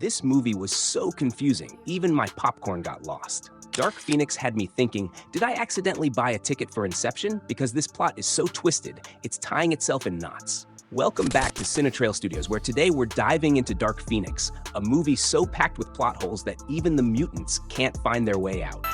This movie was so confusing, even my popcorn got lost. Dark Phoenix had me thinking, did I accidentally buy a ticket for Inception? Because this plot is so twisted, it's tying itself in knots. Welcome back to CineTrail Studios, where today we're diving into Dark Phoenix, a movie so packed with plot holes that even the mutants can't find their way out.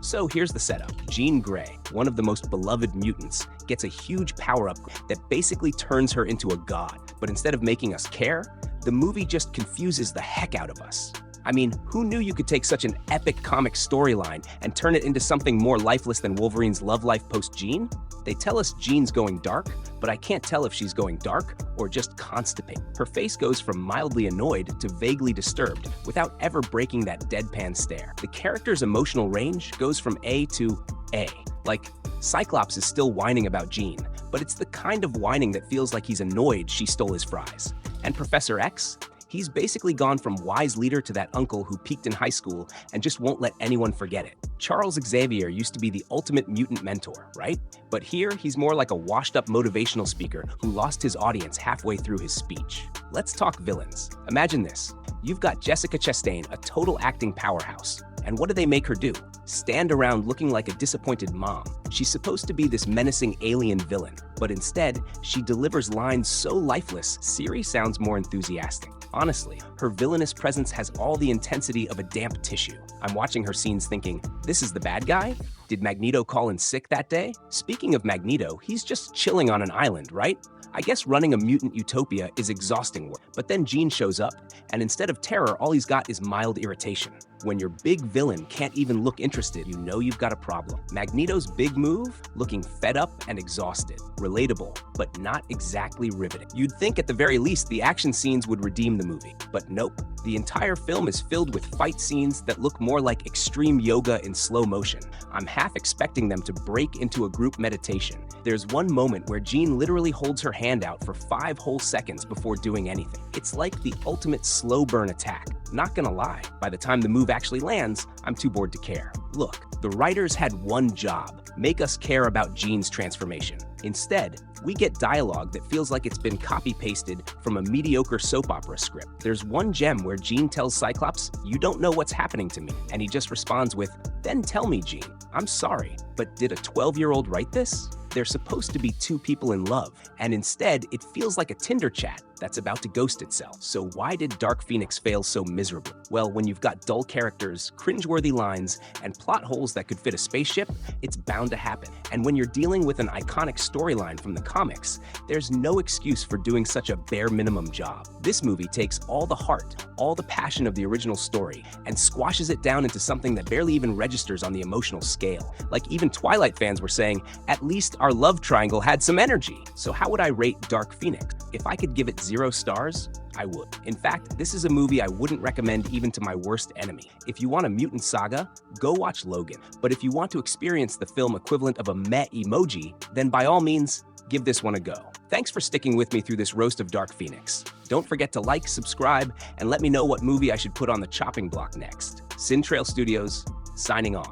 So here's the setup. Jean Grey, one of the most beloved mutants, gets a huge power-up that basically turns her into a god. But instead of making us care, the movie just confuses the heck out of us. I mean, who knew you could take such an epic comic storyline and turn it into something more lifeless than Wolverine's love life post-Jean? They tell us Jean's going dark, but I can't tell if she's going dark or just constipated. Her face goes from mildly annoyed to vaguely disturbed without ever breaking that deadpan stare. The character's emotional range goes from A to A. Like, Cyclops is still whining about Jean, but it's the kind of whining that feels like he's annoyed she stole his fries. And Professor X? He's basically gone from wise leader to that uncle who peaked in high school and just won't let anyone forget it. Charles Xavier used to be the ultimate mutant mentor, right? But here, he's more like a washed-up motivational speaker who lost his audience halfway through his speech. Let's talk villains. Imagine this. You've got Jessica Chastain, a total acting powerhouse. And what do they make her do? Stand around looking like a disappointed mom. She's supposed to be this menacing alien villain, but instead, she delivers lines so lifeless, Siri sounds more enthusiastic. Honestly, her villainous presence has all the intensity of a damp tissue. I'm watching her scenes thinking, this is the bad guy? Did Magneto call in sick that day? Speaking of Magneto, he's just chilling on an island, right? I guess running a mutant utopia is exhausting work. But then Jean shows up, and instead of terror, all he's got is mild irritation. When your big villain can't even look interested, you know you've got a problem. Magneto's big move? Looking fed up and exhausted. Relatable, but not exactly riveting. You'd think at the very least the action scenes would redeem the movie, but nope. The entire film is filled with fight scenes that look more like extreme yoga in slow motion. I'm half expecting them to break into a group meditation. There's one moment where Jean literally holds her hand out for 5 whole seconds before doing anything. It's like the ultimate slow burn attack. Not gonna lie, by the time the move actually lands, I'm too bored to care. Look, the writers had one job: make us care about Jean's transformation. Instead, we get dialogue that feels like it's been copy-pasted from a mediocre soap opera script. There's one gem where Jean tells Cyclops, "You don't know what's happening to me," and he just responds with, "Then tell me, Jean. I'm sorry, but did a 12-year-old write this?" They're supposed to be two people in love, and instead, it feels like a Tinder chat that's about to ghost itself. So why did Dark Phoenix fail so miserably? Well, when you've got dull characters, cringeworthy lines, and plot holes that could fit a spaceship, it's bound to happen. And when you're dealing with an iconic storyline from the comics, there's no excuse for doing such a bare minimum job. This movie takes all the heart, all the passion of the original story, and squashes it down into something that barely even registers on the emotional scale. Like even Twilight fans were saying, at least our love triangle had some energy. So how would I rate Dark Phoenix? If I could give it 0 stars, I would. In fact, this is a movie I wouldn't recommend even to my worst enemy. If you want a mutant saga, go watch Logan. But if you want to experience the film equivalent of a meh emoji, then by all means, give this one a go. Thanks for sticking with me through this roast of Dark Phoenix. Don't forget to like, subscribe, and let me know what movie I should put on the chopping block next. CineTrail Studios, signing off.